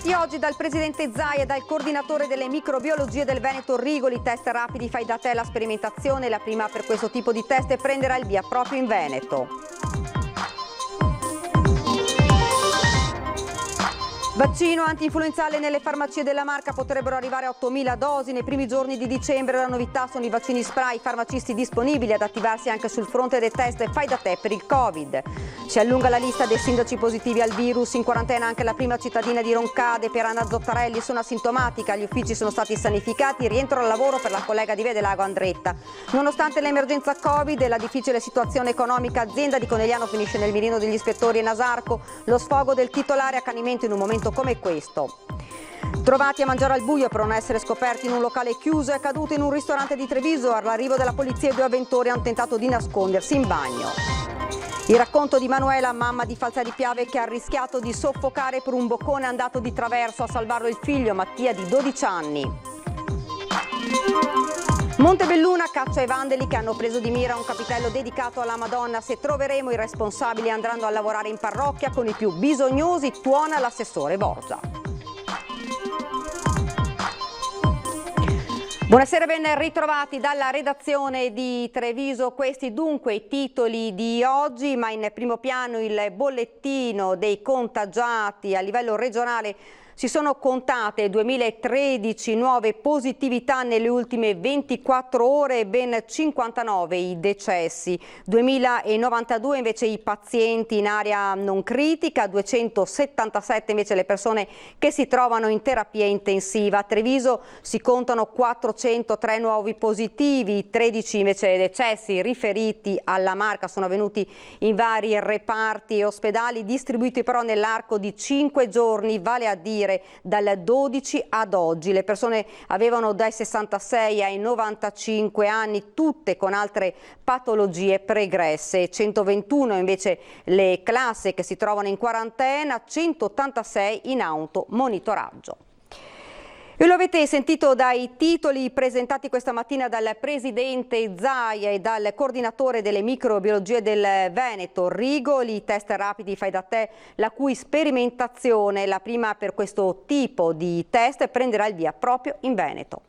Trovati oggi dal presidente Zaia e dal coordinatore delle microbiologie del Veneto Rigoli, test rapidi fai da te, la sperimentazione, la prima per questo tipo di test prenderà il via proprio in Veneto. Vaccino antinfluenzale nelle farmacie della Marca, potrebbero arrivare 8.000 dosi nei primi giorni di dicembre. La novità sono i vaccini spray, farmacisti disponibili ad attivarsi anche sul fronte dei test fai da te per il Covid. Si allunga la lista dei sindaci positivi al virus, in quarantena anche la prima cittadina di Roncade, per Anna Zottarelli, sono asintomatica, gli uffici sono stati sanificati, rientro al lavoro per la collega di Vedelago Andretta. Nonostante l'emergenza Covid e la difficile situazione economica, azienda di Conegliano finisce nel mirino degli ispettori e Nasarco, lo sfogo del titolare accanimento in un momento come questo. Trovati a mangiare al buio per non essere scoperti in un locale chiuso, è accaduto in un ristorante di Treviso. All'arrivo della polizia, 2 avventori hanno tentato di nascondersi in bagno. Il racconto di Manuela, mamma di Falsa di Piave, che ha rischiato di soffocare per un boccone andato di traverso, a salvarlo il figlio Mattia di 12 anni. Montebelluna caccia i vandali che hanno preso di mira un capitello dedicato alla Madonna. Se troveremo i responsabili andranno a lavorare in parrocchia con i più bisognosi, tuona l'assessore Borgia. Buonasera, ben ritrovati dalla redazione di Treviso. Questi dunque i titoli di oggi, ma in primo piano il bollettino dei contagiati a livello regionale. Si sono contate 2013 nuove positività nelle ultime 24 ore e ben 59 i decessi, 2092 invece i pazienti in area non critica, 277 invece le persone che si trovano in terapia intensiva. A Treviso si contano 403 nuovi positivi, 13 invece decessi riferiti alla Marca, sono avvenuti in vari reparti e ospedali distribuiti però nell'arco di 5 giorni, vale a dire dal 12 ad oggi. Le persone avevano dai 66 ai 95 anni, tutte con altre patologie pregresse. 121 invece le classi che si trovano in quarantena, 186 in automonitoraggio. E lo avete sentito dai titoli presentati questa mattina dal presidente Zaia e dal coordinatore delle microbiologie del Veneto Rigoli, test rapidi fai da te, la cui sperimentazione, la prima per questo tipo di test, prenderà il via proprio in Veneto.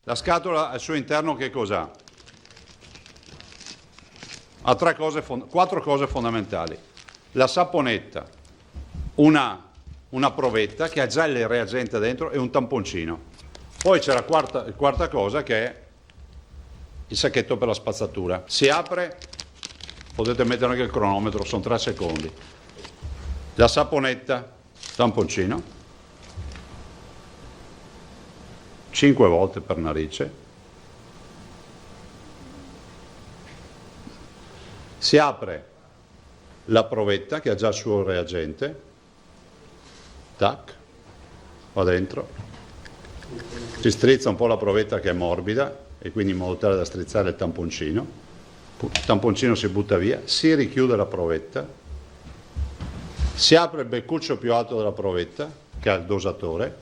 La scatola al suo interno che cos'ha? Ha 4 cose fondamentali. La saponetta, una provetta che ha già il reagente dentro e un tamponcino. Poi c'è la quarta cosa che è il sacchetto per la spazzatura. Si apre, potete mettere anche il cronometro, sono 3 secondi. La saponetta, tamponcino, 5 volte per narice. Si apre la provetta che ha già il suo reagente. Tac, va dentro, si strizza un po' la provetta che è morbida e quindi in modo tale da strizzare il tamponcino si butta via, si richiude la provetta, si apre il beccuccio più alto della provetta che ha il dosatore,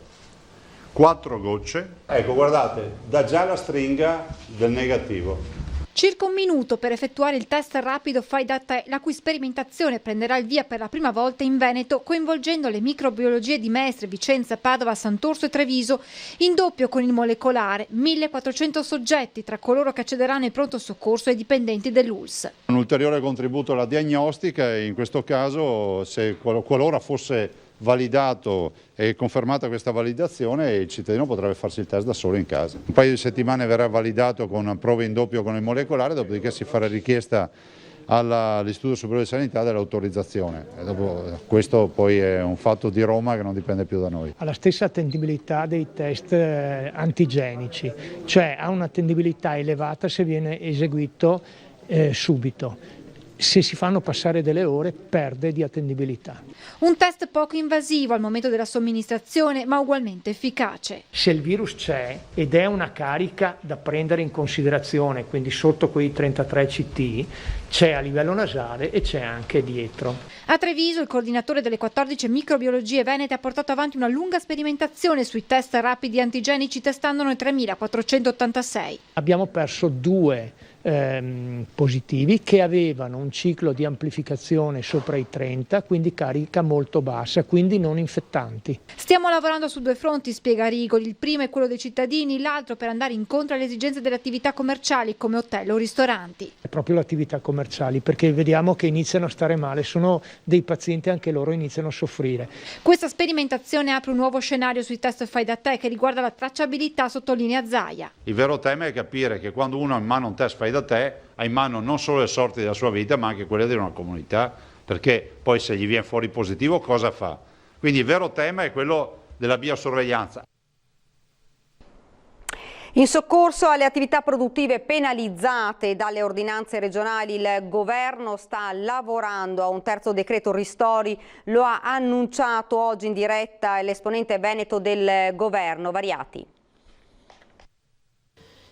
4 gocce, ecco guardate, dà già la stringa del negativo. Circa un minuto per effettuare il test rapido fai da te, la cui sperimentazione prenderà il via per la prima volta in Veneto, coinvolgendo le microbiologie di Mestre, Vicenza, Padova, Sant'Orso e Treviso, in doppio con il molecolare, 1.400 soggetti tra coloro che accederanno ai pronto soccorso e i dipendenti dell'ULSS. Un ulteriore contributo alla diagnostica e in questo caso, qualora fosse validato e confermata questa validazione, il cittadino potrebbe farsi il test da solo in casa. Un paio di settimane verrà validato con prove in doppio con il molecolare, dopodiché si farà richiesta all'Istituto Superiore di Sanità dell'autorizzazione. Questo poi è un fatto di Roma che non dipende più da noi. Ha la stessa attendibilità dei test antigenici, cioè ha un'attendibilità elevata se viene eseguito subito. Se si fanno passare delle ore perde di attendibilità. Un test poco invasivo al momento della somministrazione, ma ugualmente efficace. Se il virus c'è ed è una carica da prendere in considerazione, quindi sotto quei 33 CT, c'è a livello nasale e c'è anche dietro. A Treviso il coordinatore delle 14 microbiologie venete ha portato avanti una lunga sperimentazione sui test rapidi antigenici, testandone 3.486. Abbiamo perso 2 positivi che avevano un ciclo di amplificazione sopra i 30, quindi carica molto bassa, quindi non infettanti. Stiamo lavorando su due fronti, spiega Rigoli. Il primo è quello dei cittadini, l'altro per andare incontro alle esigenze delle attività commerciali come hotel o ristoranti. È proprio le attività commerciali, perché vediamo che iniziano a stare male, sono dei pazienti, anche loro iniziano a soffrire. Questa sperimentazione apre un nuovo scenario sui test fai da te che riguarda la tracciabilità, sottolinea Zaia. Il vero tema è capire che quando uno ha in mano un test fai da te, ha in mano non solo le sorti della sua vita, ma anche quelle di una comunità, perché poi se gli viene fuori positivo cosa fa? Quindi il vero tema è quello della biosorveglianza. In soccorso alle attività produttive penalizzate dalle ordinanze regionali, il governo sta lavorando a un terzo decreto ristori, lo ha annunciato oggi in diretta l'esponente veneto del governo, Variati.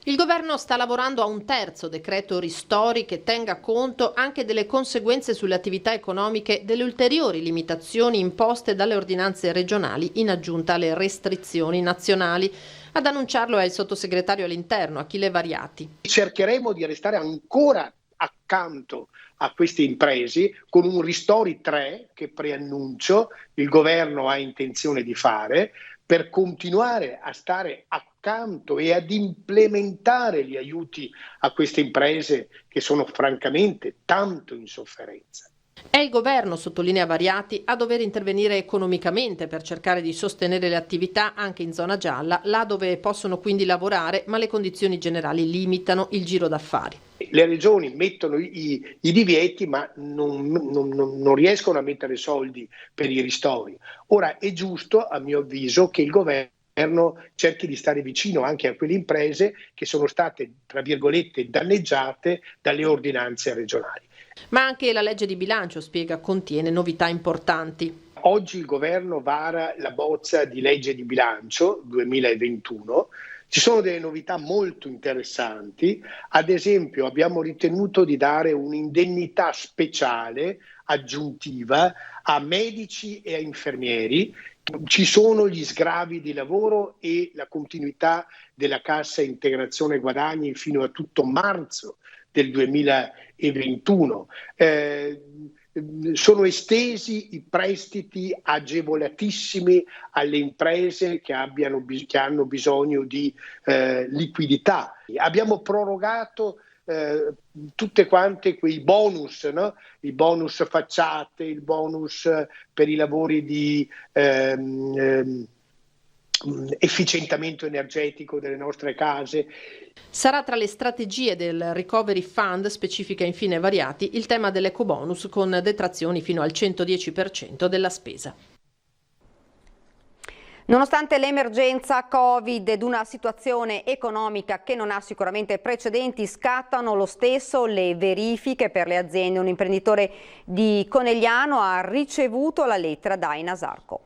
Il governo sta lavorando a un terzo decreto ristori che tenga conto anche delle conseguenze sulle attività economiche delle ulteriori limitazioni imposte dalle ordinanze regionali in aggiunta alle restrizioni nazionali. Ad annunciarlo è il sottosegretario all'interno, Achille Variati. Cercheremo di restare ancora accanto a queste imprese con un ristori 3 che preannuncio il governo ha intenzione di fare per continuare a stare accanto e ad implementare gli aiuti a queste imprese che sono francamente tanto in sofferenza. È il governo, sottolinea Variati, a dover intervenire economicamente per cercare di sostenere le attività anche in zona gialla, là dove possono quindi lavorare, ma le condizioni generali limitano il giro d'affari. Le regioni mettono i divieti ma non riescono a mettere soldi per i ristori. Ora è giusto, a mio avviso, che il governo cerchi di stare vicino anche a quelle imprese che sono state, tra virgolette, danneggiate dalle ordinanze regionali. Ma anche la legge di bilancio, spiega, contiene novità importanti. Oggi il governo vara la bozza di legge di bilancio 2021. Ci sono delle novità molto interessanti, ad esempio abbiamo ritenuto di dare un'indennità speciale aggiuntiva a medici e a infermieri, ci sono gli sgravi di lavoro e la continuità della cassa integrazione guadagni fino a tutto marzo del 2021. Sono estesi i prestiti agevolatissimi alle imprese che hanno bisogno di liquidità. Abbiamo prorogato tutte quante quei bonus, no? Il bonus facciate, il bonus per i lavori di efficientamento energetico delle nostre case. Sarà tra le strategie del Recovery Fund, specifica infine Variati, il tema dell'ecobonus con detrazioni fino al 110% della spesa. Nonostante l'emergenza Covid ed una situazione economica che non ha sicuramente precedenti, scattano lo stesso le verifiche per le aziende. Un imprenditore di Conegliano ha ricevuto la lettera da Enasarco.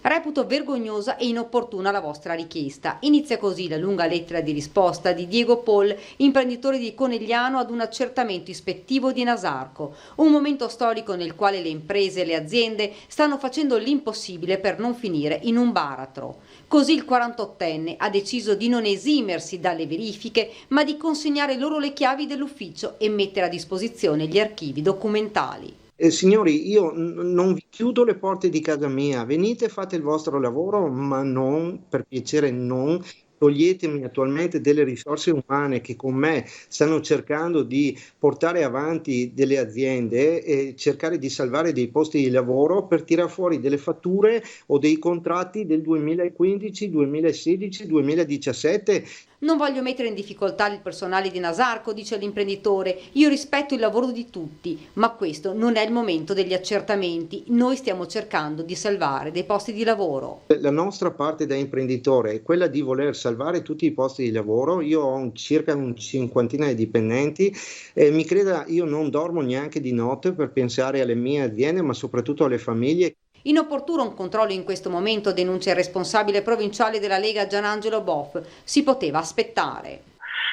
Reputo vergognosa e inopportuna la vostra richiesta. Inizia così la lunga lettera di risposta di Diego Pol, imprenditore di Conegliano, ad un accertamento ispettivo di Enasarco. Un momento storico nel quale le imprese e le aziende stanno facendo l'impossibile per non finire in un baratro. Così il 48enne ha deciso di non esimersi dalle verifiche, ma di consegnare loro le chiavi dell'ufficio e mettere a disposizione gli archivi documentali. Signori, io non vi chiudo le porte di casa mia, venite, fate il vostro lavoro, ma non, per piacere, non toglietemi attualmente delle risorse umane che con me stanno cercando di portare avanti delle aziende e cercare di salvare dei posti di lavoro per tirare fuori delle fatture o dei contratti del 2015, 2016, 2017. Non voglio mettere in difficoltà il personale di Enasarco, dice l'imprenditore. Io rispetto il lavoro di tutti, ma questo non è il momento degli accertamenti. Noi stiamo cercando di salvare dei posti di lavoro. La nostra parte da imprenditore è quella di voler salvare tutti i posti di lavoro. Io ho circa un 50 di dipendenti e mi creda, io non dormo neanche di notte per pensare alle mie aziende, ma soprattutto alle famiglie. Inopportuno un controllo in questo momento, denuncia il responsabile provinciale della Lega Gianangelo Boff. Si poteva aspettare.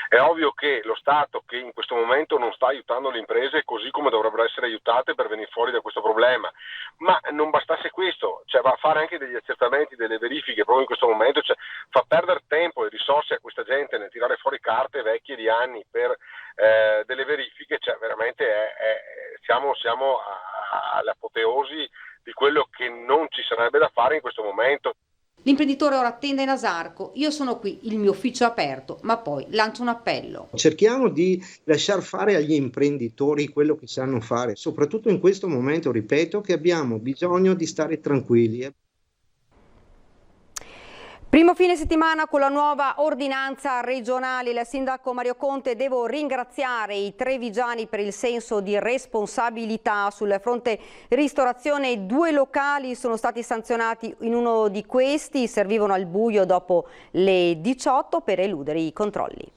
È ovvio che lo Stato, che in questo momento non sta aiutando le imprese così come dovrebbero essere aiutate per venire fuori da questo problema, ma non bastasse questo, cioè va a fare anche degli accertamenti, delle verifiche proprio in questo momento, cioè fa perdere tempo e risorse a questa gente nel tirare fuori carte vecchie di anni per delle verifiche, cioè veramente siamo all'apoteosi di quello che non ci sarebbe da fare in questo momento. L'imprenditore ora attende in Asarco, io sono qui, il mio ufficio è aperto, ma poi lancio un appello. Cerchiamo di lasciar fare agli imprenditori quello che sanno fare, soprattutto in questo momento, ripeto, che abbiamo bisogno di stare tranquilli. Primo fine settimana con la nuova ordinanza regionale. Il sindaco Mario Conte: devo ringraziare i trevigiani per il senso di responsabilità. Sul fronte ristorazione 2 locali sono stati sanzionati, in uno di questi servivano al buio dopo le 18 per eludere i controlli.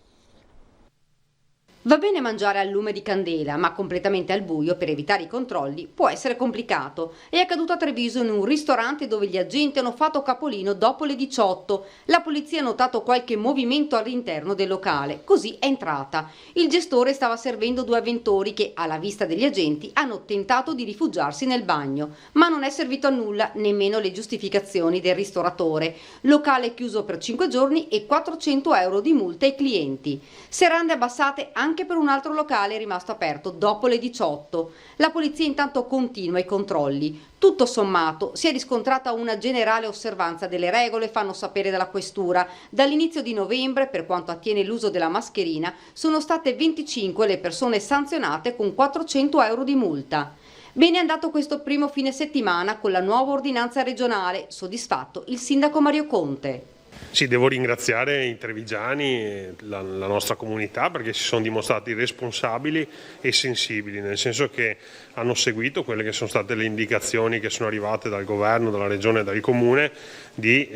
Va bene mangiare al lume di candela, ma completamente al buio per evitare i controlli può essere complicato. È accaduto a Treviso in un ristorante dove gli agenti hanno fatto capolino dopo le 18. La polizia ha notato qualche movimento all'interno del locale, così è entrata. Il gestore stava servendo 2 avventori che, alla vista degli agenti, hanno tentato di rifugiarsi nel bagno, ma non è servito a nulla, nemmeno le giustificazioni del ristoratore. Locale chiuso per 5 giorni e 400 euro di multa ai clienti. Serrande abbassate anche per un altro locale rimasto aperto dopo le 18. La polizia intanto continua i controlli. Tutto sommato si è riscontrata una generale osservanza delle regole, fanno sapere dalla questura. Dall'inizio di novembre, per quanto attiene l'uso della mascherina, sono state 25 le persone sanzionate con 400 euro di multa. Bene è andato questo primo fine settimana con la nuova ordinanza regionale, soddisfatto il sindaco Mario Conte. Sì, devo ringraziare i trevigiani, la nostra comunità, perché si sono dimostrati responsabili e sensibili, nel senso che hanno seguito quelle che sono state le indicazioni che sono arrivate dal governo, dalla regione e dal comune di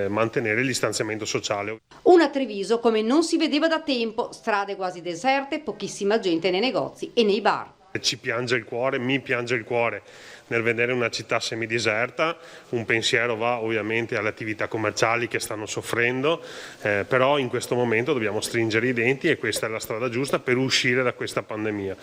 mantenere il distanziamento sociale. Una Treviso come non si vedeva da tempo, strade quasi deserte, pochissima gente nei negozi e nei bar. Ci piange il cuore, mi piange il cuore nel vedere una città semideserta. Un pensiero va ovviamente alle attività commerciali che stanno soffrendo, però in questo momento dobbiamo stringere i denti e questa è la strada giusta per uscire da questa pandemia.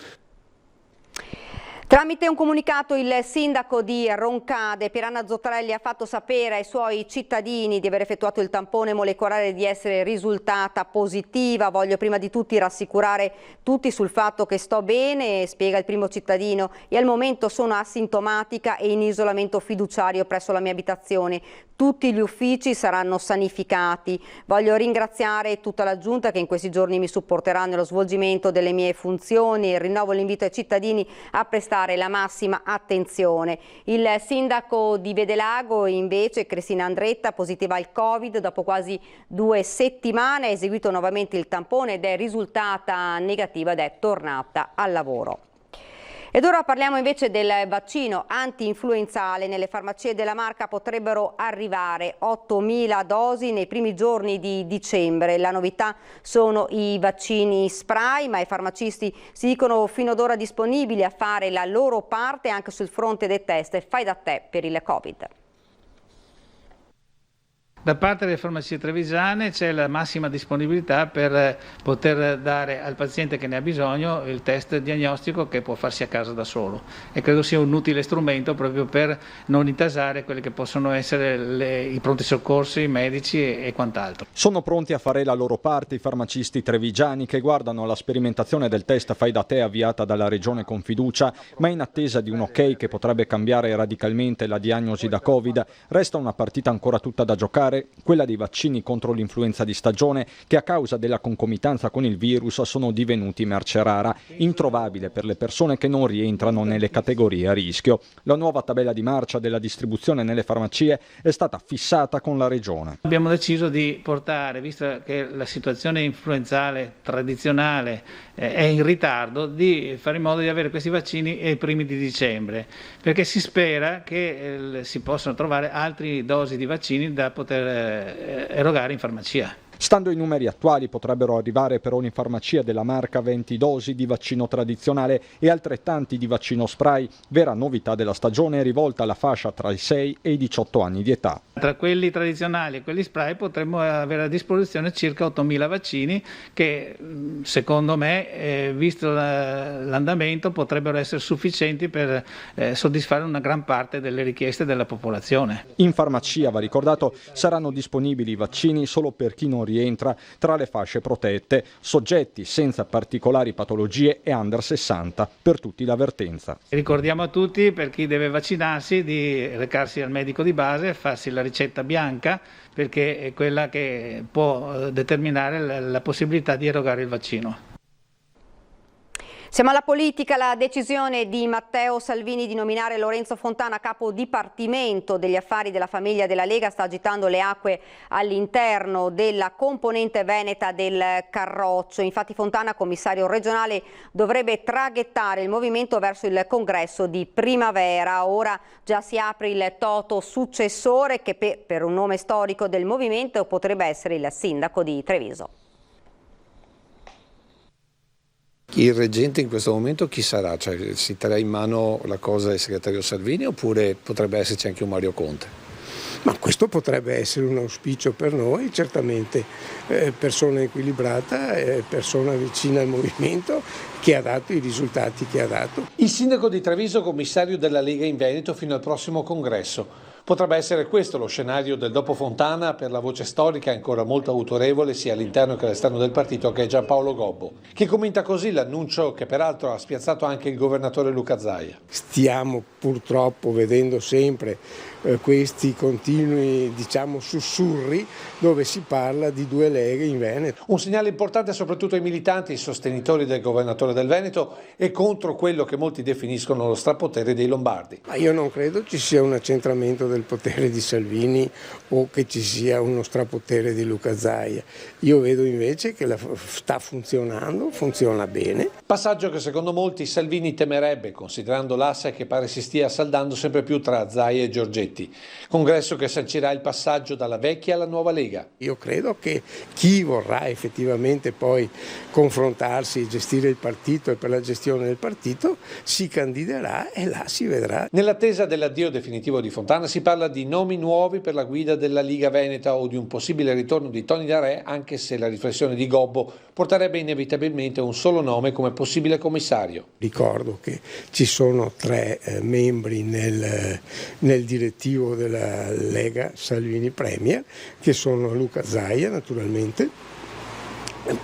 Tramite un comunicato il sindaco di Roncade, Pieranna Zottarelli, ha fatto sapere ai suoi cittadini di aver effettuato il tampone molecolare e di essere risultata positiva. Voglio prima di tutti rassicurare tutti sul fatto che sto bene, spiega il primo cittadino, e al momento sono asintomatica e in isolamento fiduciario presso la mia abitazione. Tutti gli uffici saranno sanificati. Voglio ringraziare tutta la Giunta che in questi giorni mi supporterà nello svolgimento delle mie funzioni. Rinnovo l'invito ai cittadini a prestare la massima attenzione. Il sindaco di Vedelago invece, Cristina Andretta, positiva al Covid dopo quasi 2 settimane, ha eseguito nuovamente il tampone ed è risultata negativa ed è tornata al lavoro. Ed ora parliamo invece del vaccino anti-influenzale. Nelle farmacie della Marca potrebbero arrivare 8.000 dosi nei primi giorni di dicembre. La novità sono i vaccini spray, ma i farmacisti si dicono fino ad ora disponibili a fare la loro parte anche sul fronte dei test fai da te per il Covid. Da parte delle farmacie trevigiane c'è la massima disponibilità per poter dare al paziente che ne ha bisogno il test diagnostico che può farsi a casa da solo, e credo sia un utile strumento proprio per non intasare quelli che possono essere i pronti soccorsi, i medici e quant'altro. Sono pronti a fare la loro parte i farmacisti trevigiani che guardano alla sperimentazione del test fai da te avviata dalla Regione con fiducia, ma in attesa di un ok che potrebbe cambiare radicalmente la diagnosi da Covid. Resta una partita ancora tutta da giocare, quella dei vaccini contro l'influenza di stagione, che a causa della concomitanza con il virus sono divenuti merce rara, introvabile per le persone che non rientrano nelle categorie a rischio. La nuova tabella di marcia della distribuzione nelle farmacie è stata fissata con la Regione. Abbiamo deciso di portare, visto che la situazione influenzale tradizionale è in ritardo, di fare in modo di avere questi vaccini ai primi di dicembre, perché si spera che si possano trovare altre dosi di vaccini da poter erogare in farmacia. Stando ai numeri attuali potrebbero arrivare per ogni farmacia della marca 20 dosi di vaccino tradizionale e altrettanti di vaccino spray, vera novità della stagione rivolta alla fascia tra i 6 e i 18 anni di età. Tra quelli tradizionali e quelli spray potremmo avere a disposizione circa 8.000 vaccini che secondo me, visto l'andamento, potrebbero essere sufficienti per soddisfare una gran parte delle richieste della popolazione. In farmacia, va ricordato, saranno disponibili i vaccini solo per chi non rientra tra le fasce protette, soggetti senza particolari patologie e under 60, per tutti l'avvertenza. Ricordiamo a tutti, per chi deve vaccinarsi, di recarsi al medico di base, farsi la ricetta bianca, perché è quella che può determinare la possibilità di erogare il vaccino. Siamo alla politica. La decisione di Matteo Salvini di nominare Lorenzo Fontana capo dipartimento degli affari della famiglia della Lega sta agitando le acque all'interno della componente veneta del Carroccio. Infatti Fontana, commissario regionale, dovrebbe traghettare il movimento verso il congresso di primavera. Ora già si apre il toto successore che per un nome storico del movimento potrebbe essere il sindaco di Treviso. Il reggente in questo momento chi sarà? Cioè, si terrà in mano la cosa del segretario Salvini oppure potrebbe esserci anche un Mario Conte? Ma questo potrebbe essere un auspicio per noi, certamente persona equilibrata, persona vicina al movimento che ha dato i risultati che ha dato. Il sindaco di Treviso, commissario della Lega in Veneto fino al prossimo congresso. Potrebbe essere questo lo scenario del dopo Fontana per la voce storica ancora molto autorevole sia all'interno che all'esterno del partito, che è Giampaolo Gobbo, che commenta così l'annuncio che peraltro ha spiazzato anche il governatore Luca Zaia. Stiamo purtroppo vedendo sempre questi continui, sussurri dove si parla di due leghe in Veneto. Un segnale importante soprattutto ai militanti, ai sostenitori del governatore del Veneto e contro quello che molti definiscono lo strapotere dei lombardi. Ma io non credo ci sia un accentramento del potere di Salvini o che ci sia uno strapotere di Luca Zaia. Io vedo invece che sta funzionando, funziona bene. Passaggio che secondo molti Salvini temerebbe, considerando l'asse che pare si stia saldando sempre più tra Zaia e Giorgetti. Congresso che sancirà il passaggio dalla vecchia alla nuova Lega. Io credo che chi vorrà effettivamente poi confrontarsi e gestire il partito e per la gestione del partito si candiderà e là si vedrà. Nell'attesa dell'addio definitivo di Fontana si parla di nomi nuovi per la guida della Liga Veneta o di un possibile ritorno di Toni Darè, anche se la riflessione di Gobbo porterebbe inevitabilmente un solo nome come possibile commissario. Ricordo che ci sono 3 membri nel direttivo della Lega Salvini Premier, che sono Luca Zaia naturalmente,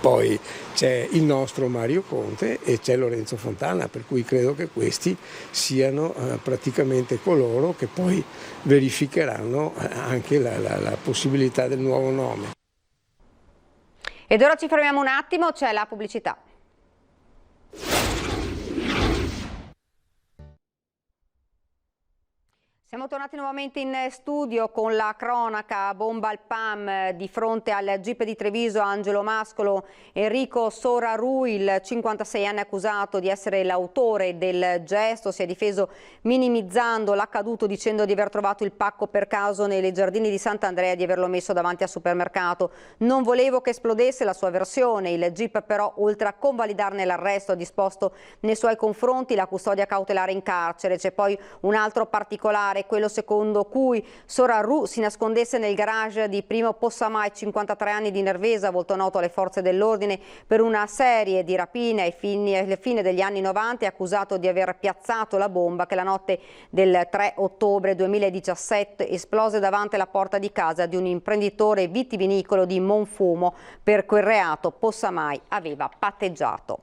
poi c'è il nostro Mario Conte e c'è Lorenzo Fontana, per cui credo che questi siano praticamente coloro che poi verificheranno anche la possibilità del nuovo nome. Ed ora ci fermiamo un attimo, c'è la pubblicità. Siamo tornati nuovamente in studio con la cronaca bomba al PAM di fronte al GIP di Treviso. Angelo Mascolo, Enrico Soraru, il 56 anni accusato di essere l'autore del gesto, si è difeso minimizzando l'accaduto dicendo di aver trovato il pacco per caso nei giardini di Sant'Andrea e di averlo messo davanti al supermercato. Non volevo che esplodesse, la sua versione. Il GIP però, oltre a convalidarne l'arresto, ha disposto nei suoi confronti la custodia cautelare in carcere. C'è poi un altro particolare, quello secondo cui Soraru si nascondesse nel garage di Primo Possamai, 53 anni, di Nervesa, volto noto alle forze dell'ordine per una serie di rapine alle fine degli anni 90, è accusato di aver piazzato la bomba che la notte del 3 ottobre 2017 esplose davanti alla porta di casa di un imprenditore vitivinicolo di Monfumo. Per quel reato Possamai aveva patteggiato.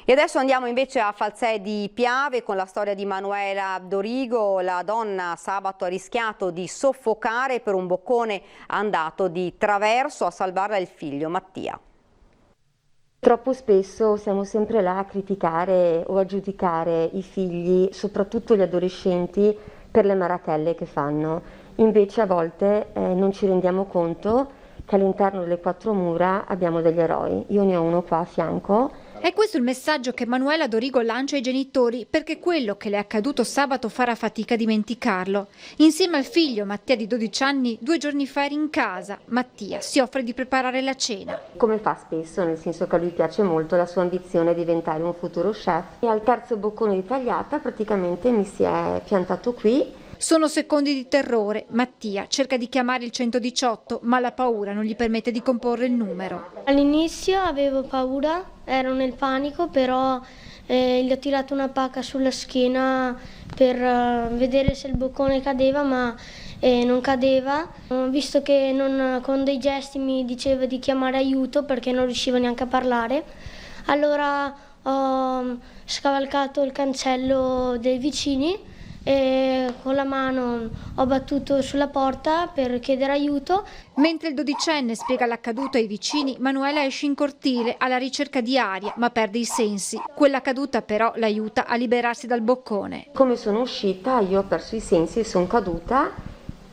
E adesso andiamo invece a Falzè di Piave con la storia di Manuela Dorigo. La donna sabato ha rischiato di soffocare per un boccone andato di traverso. A salvarla il figlio Mattia. Troppo spesso siamo sempre là a criticare o a giudicare i figli, soprattutto gli adolescenti, per le marachelle che fanno. Invece a volte non ci rendiamo conto che all'interno delle 4 mura abbiamo degli eroi. Io ne ho uno qua a fianco, È questo il messaggio che Manuela Dorigo lancia ai genitori, perché quello che le è accaduto sabato farà fatica a dimenticarlo. Insieme al figlio Mattia di 12 anni, 2 giorni fa era in casa. Mattia si offre di preparare la cena. Come fa spesso, nel senso che a lui piace molto, la sua ambizione è diventare un futuro chef. E al terzo boccone di tagliata praticamente mi si è piantato qui. Sono secondi di terrore. Mattia cerca di chiamare il 118, ma la paura non gli permette di comporre il numero. All'inizio avevo paura, ero nel panico, però gli ho tirato una pacca sulla schiena per vedere se il boccone cadeva, ma non cadeva. Visto che con dei gesti mi diceva di chiamare aiuto perché non riusciva neanche a parlare, allora ho scavalcato il cancello dei vicini e con la mano ho battuto sulla porta per chiedere aiuto. Mentre il 12enne spiega l'accaduto ai vicini, Manuela esce in cortile alla ricerca di aria, ma perde i sensi. Quella caduta però l'aiuta a liberarsi dal boccone. Come sono uscita, io ho perso i sensi e sono caduta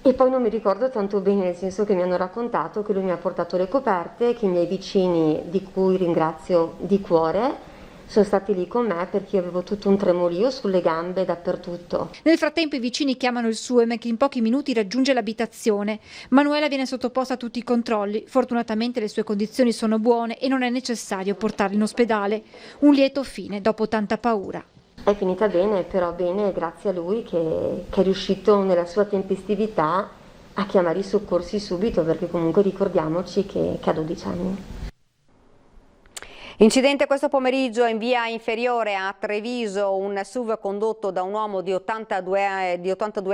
e poi non mi ricordo tanto bene, nel senso che mi hanno raccontato che lui mi ha portato le coperte, che i miei vicini, di cui ringrazio di cuore, sono stati lì con me perché avevo tutto un tremolio sulle gambe dappertutto. Nel frattempo i vicini chiamano il SUEM che in pochi minuti raggiunge l'abitazione. Manuela viene sottoposta a tutti i controlli. Fortunatamente le sue condizioni sono buone e non è necessario portarla in ospedale. Un lieto fine dopo tanta paura. È finita bene, però bene grazie a lui che è riuscito nella sua tempestività a chiamare i soccorsi subito, perché comunque ricordiamoci che ha 12 anni. Incidente questo pomeriggio in via Inferiore a Treviso, un SUV condotto da un uomo di 82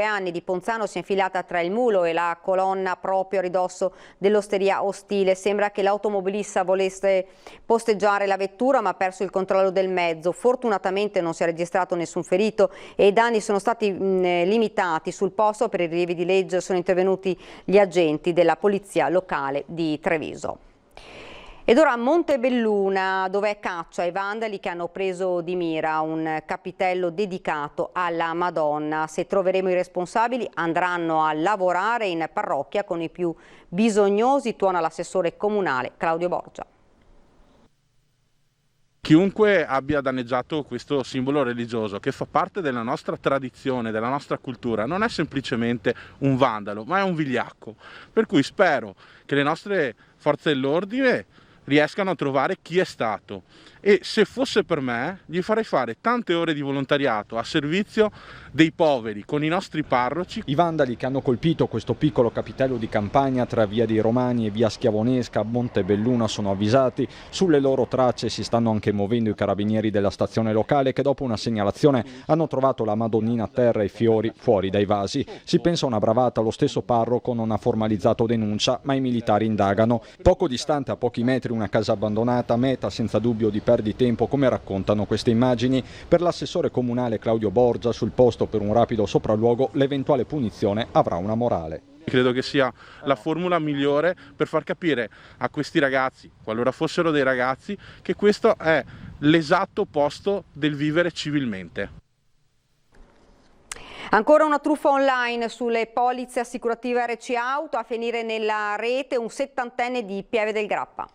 anni di Ponzano si è infilata tra il mulo e la colonna proprio a ridosso dell'Osteria Ostile. Sembra che l'automobilista volesse posteggiare la vettura ma ha perso il controllo del mezzo. Fortunatamente non si è registrato nessun ferito e i danni sono stati limitati. Sul posto per i rilievi di legge sono intervenuti gli agenti della polizia locale di Treviso. Ed ora a Montebelluna, dove è caccia ai vandali che hanno preso di mira un capitello dedicato alla Madonna. Se troveremo i responsabili andranno a lavorare in parrocchia con i più bisognosi, tuona l'assessore comunale Claudio Borgia. Chiunque abbia danneggiato questo simbolo religioso che fa parte della nostra tradizione, della nostra cultura, non è semplicemente un vandalo, ma è un vigliacco. Per cui spero che le nostre forze dell'ordine riescano a trovare chi è stato e se fosse per me gli farei fare tante ore di volontariato a servizio dei poveri con i nostri parroci. I vandali che hanno colpito questo piccolo capitello di campagna tra via dei Romani e via Schiavonesca a Montebelluna sono avvisati. Sulle loro tracce si stanno anche muovendo i carabinieri della stazione locale che dopo una segnalazione hanno trovato la Madonnina a terra e fiori fuori dai vasi. Si pensa a una bravata, lo stesso parroco non ha formalizzato denuncia ma i militari indagano. Poco distante, a pochi metri, una casa abbandonata, meta senza dubbio di perditempo, come raccontano queste immagini. Per l'assessore comunale Claudio Borgia, sul posto per un rapido sopralluogo, l'eventuale punizione avrà una morale. Credo che sia la formula migliore per far capire a questi ragazzi, qualora fossero dei ragazzi, che questo è l'esatto opposto del vivere civilmente. Ancora una truffa online sulle polizze assicurative RC Auto, a finire nella rete un 70enne di Pieve del Grappa.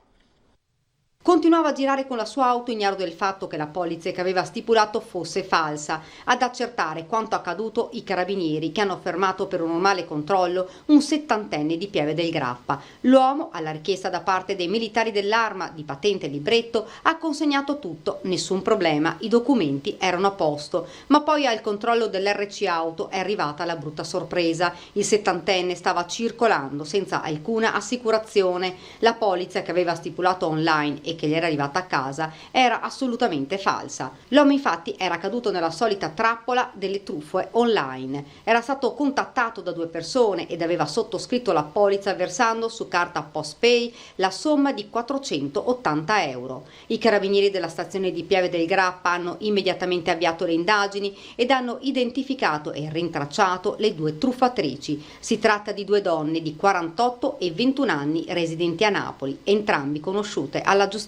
Continuava a girare con la sua auto ignaro del fatto che la polizza che aveva stipulato fosse falsa. Ad accertare quanto accaduto i carabinieri che hanno fermato per un normale controllo un 70enne di Pieve del Grappa. L'uomo, alla richiesta da parte dei militari dell'arma di patente e libretto, ha consegnato tutto, nessun problema, i documenti erano a posto. Ma poi al controllo dell'RC Auto è arrivata la brutta sorpresa. Il 70enne stava circolando senza alcuna assicurazione. La polizza che aveva stipulato online e che gli era arrivata a casa era assolutamente falsa. L'uomo infatti era caduto nella solita trappola delle truffe online. Era stato contattato da 2 persone ed aveva sottoscritto la polizza versando su carta PostPay la somma di 480 euro. I carabinieri della stazione di Pieve del Grappa hanno immediatamente avviato le indagini ed hanno identificato e rintracciato le 2 truffatrici. Si tratta di 2 donne di 48 e 21 anni residenti a Napoli, entrambi conosciute alla giustizia.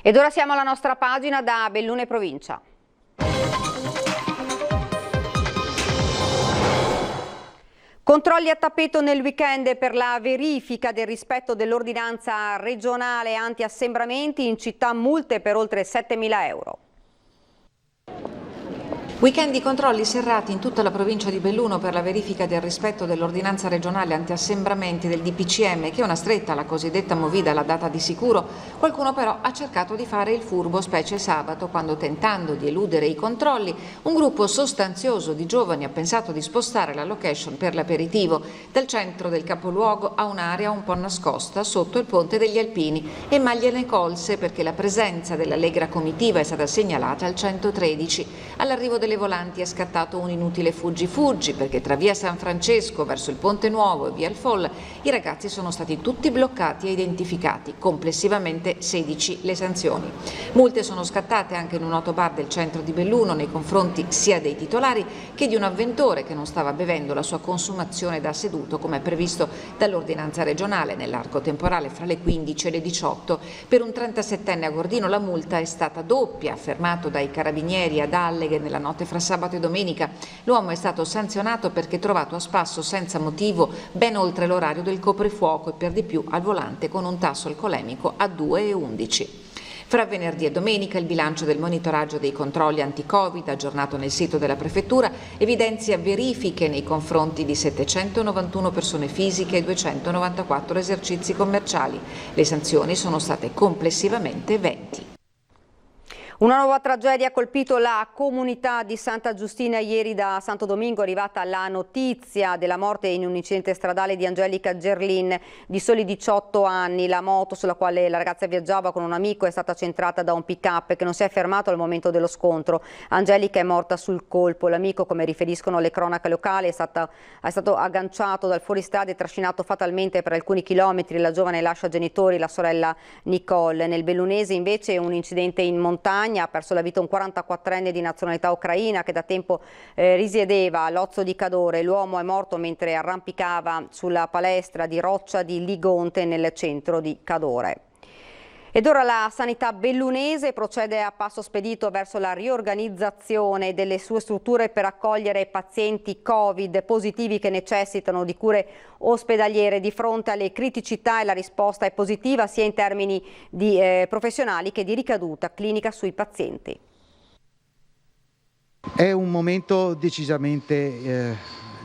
Ed ora siamo alla nostra pagina da Belluno provincia. Controlli a tappeto nel weekend per la verifica del rispetto dell'ordinanza regionale anti-assembramenti, in città multe per oltre 7.000 euro. Weekend di controlli serrati in tutta la provincia di Belluno per la verifica del rispetto dell'ordinanza regionale anti-assembramenti del DPCM, che è una stretta alla cosiddetta movida, la data di sicuro. Qualcuno però ha cercato di fare il furbo, specie sabato, quando, tentando di eludere i controlli, un gruppo sostanzioso di giovani ha pensato di spostare la location per l'aperitivo dal centro del capoluogo a un'area un po' nascosta sotto il Ponte degli Alpini, e mai gliene colse, perché la presenza dell'allegra comitiva è stata segnalata al 113. All'arrivo delle volanti è scattato un inutile fuggi-fuggi, perché tra via San Francesco verso il Ponte Nuovo e via Il Foll i ragazzi sono stati tutti bloccati e identificati, complessivamente 16 le sanzioni. Multe sono scattate anche in un autobar del centro di Belluno nei confronti sia dei titolari che di un avventore che non stava bevendo la sua consumazione da seduto, come è previsto dall'ordinanza regionale, nell'arco temporale fra le 15 e le 18. Per un 37enne a Gordino la multa è stata doppia, fermato dai carabinieri ad Alleghe nella notte fra sabato e domenica. L'uomo è stato sanzionato perché trovato a spasso senza motivo ben oltre l'orario del coprifuoco e per di più al volante con un tasso alcolemico a 2,11. Fra venerdì e domenica il bilancio del monitoraggio dei controlli anti-Covid, aggiornato nel sito della Prefettura, evidenzia verifiche nei confronti di 791 persone fisiche e 294 esercizi commerciali. Le sanzioni sono state complessivamente 20. Una nuova tragedia ha colpito la comunità di Santa Giustina. Ieri da Santo Domingo è arrivata la notizia della morte in un incidente stradale di Angelica Gerlin, di soli 18 anni. La moto sulla quale la ragazza viaggiava con un amico è stata centrata da un pick-up che non si è fermato al momento dello scontro. Angelica è morta sul colpo. L'amico, come riferiscono le cronache locali, è stato agganciato dal fuoristrada e trascinato fatalmente per alcuni chilometri. La giovane lascia genitori, la sorella Nicole. Nel Bellunese invece un incidente in montagna. Ha perso la vita un 44enne di nazionalità ucraina che da tempo risiedeva all'Ozzo di Cadore. L'uomo è morto mentre arrampicava sulla palestra di roccia di Ligonte nel centro di Cadore. Ed ora la sanità bellunese procede a passo spedito verso la riorganizzazione delle sue strutture per accogliere pazienti Covid positivi che necessitano di cure ospedaliere. Di fronte alle criticità la risposta è positiva sia in termini di professionali che di ricaduta clinica sui pazienti. È un momento decisamente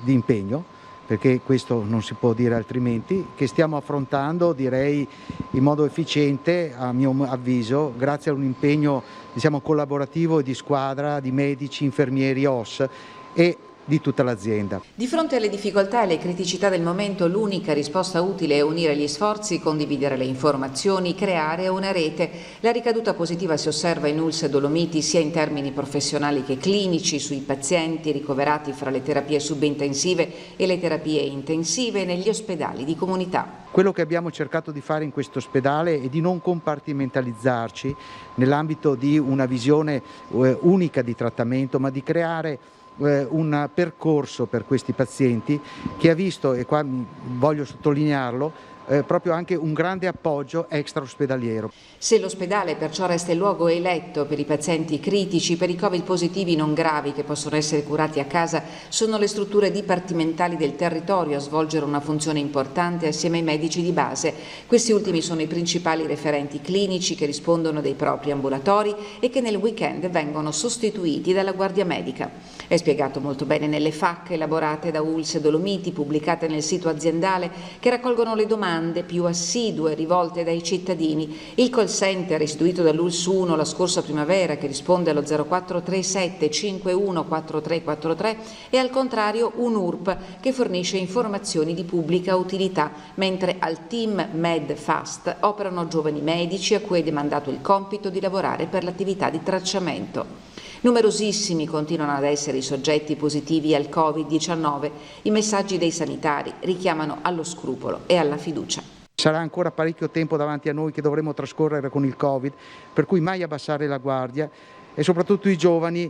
di impegno, perché questo non si può dire altrimenti, che stiamo affrontando, direi, in modo efficiente, a mio avviso, grazie a un impegno, diciamo, collaborativo e di squadra di medici, infermieri, OS e di tutta l'azienda. Di fronte alle difficoltà e alle criticità del momento, l'unica risposta utile è unire gli sforzi, condividere le informazioni, creare una rete. La ricaduta positiva si osserva in ULSS e Dolomiti sia in termini professionali che clinici sui pazienti ricoverati fra le terapie subintensive e le terapie intensive negli ospedali di comunità. Quello che abbiamo cercato di fare in questo ospedale è di non compartimentalizzarci nell'ambito di una visione unica di trattamento, ma di creare un percorso per questi pazienti che ha visto, e qua voglio sottolinearlo, proprio anche un grande appoggio extraospedaliero. Se l'ospedale perciò resta il luogo eletto per i pazienti critici, per i Covid positivi non gravi che possono essere curati a casa, sono le strutture dipartimentali del territorio a svolgere una funzione importante assieme ai medici di base. Questi ultimi sono i principali referenti clinici che rispondono dei propri ambulatori e che nel weekend vengono sostituiti dalla guardia medica. È spiegato molto bene nelle FAQ elaborate da ULSS e Dolomiti, pubblicate nel sito aziendale, che raccolgono le domande più assidue rivolte dai cittadini. Il call center istituito dall'ULSS 1 la scorsa primavera, che risponde allo 0437 51 4343, e al contrario un URP che fornisce informazioni di pubblica utilità, mentre al team MedFast operano giovani medici a cui è demandato il compito di lavorare per l'attività di tracciamento. Numerosissimi continuano ad essere i soggetti positivi al Covid-19. I messaggi dei sanitari richiamano allo scrupolo e alla fiducia. Sarà ancora parecchio tempo davanti a noi che dovremo trascorrere con il Covid, per cui mai abbassare la guardia e soprattutto i giovani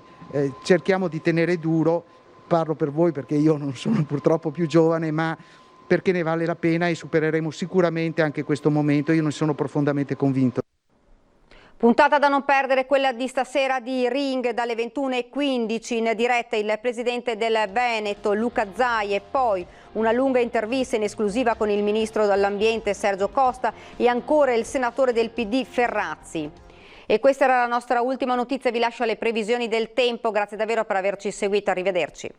cerchiamo di tenere duro. Parlo per voi perché io non sono purtroppo più giovane, ma perché ne vale la pena e supereremo sicuramente anche questo momento. Io ne sono profondamente convinto. Puntata da non perdere, quella di stasera di Ring dalle 21:15 in diretta il presidente del Veneto Luca Zaia e poi una lunga intervista in esclusiva con il ministro dell'ambiente Sergio Costa e ancora il senatore del PD Ferrazzi. E questa era la nostra ultima notizia, vi lascio alle previsioni del tempo, grazie davvero per averci seguito, arrivederci.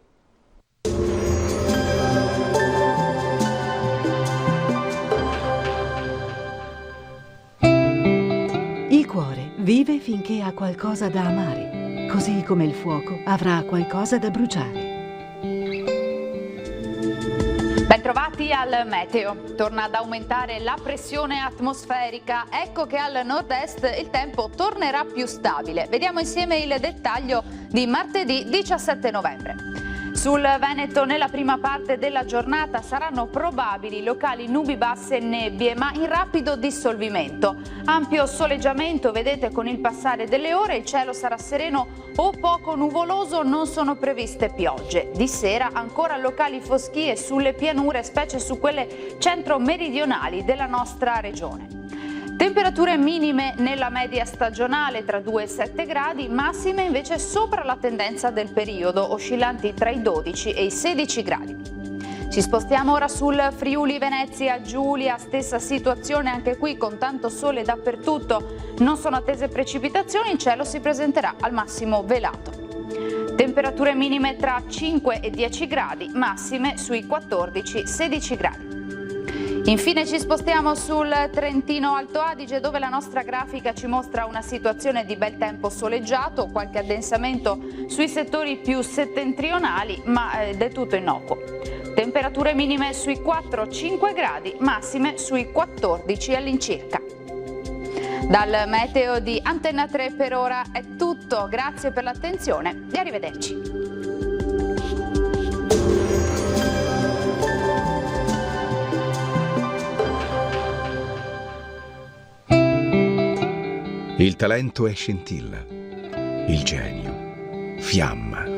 Il cuore vive finché ha qualcosa da amare, così come il fuoco avrà qualcosa da bruciare. Bentrovati al meteo. Torna ad aumentare la pressione atmosferica. Ecco che al nord-est il tempo tornerà più stabile. Vediamo insieme il dettaglio di martedì 17 novembre. Sul Veneto nella prima parte della giornata saranno probabili locali nubi basse e nebbie, ma in rapido dissolvimento. Ampio soleggiamento, vedete, con il passare delle ore il cielo sarà sereno o poco nuvoloso, non sono previste piogge. Di sera ancora locali foschie sulle pianure, specie su quelle centro-meridionali della nostra regione. Temperature minime nella media stagionale tra 2 e 7 gradi, massime invece sopra la tendenza del periodo, oscillanti tra i 12 e i 16 gradi. Ci spostiamo ora sul Friuli Venezia Giulia, stessa situazione anche qui con tanto sole dappertutto, non sono attese precipitazioni, il cielo si presenterà al massimo velato. Temperature minime tra 5 e 10 gradi, massime sui 14-16 gradi. Infine ci spostiamo sul Trentino Alto Adige, dove la nostra grafica ci mostra una situazione di bel tempo soleggiato, qualche addensamento sui settori più settentrionali, ma del tutto innocuo. Temperature minime sui 4-5 gradi, massime sui 14 all'incirca. Dal meteo di Antenna 3 per ora è tutto, grazie per l'attenzione e arrivederci. Il talento è scintilla, il genio, fiamma.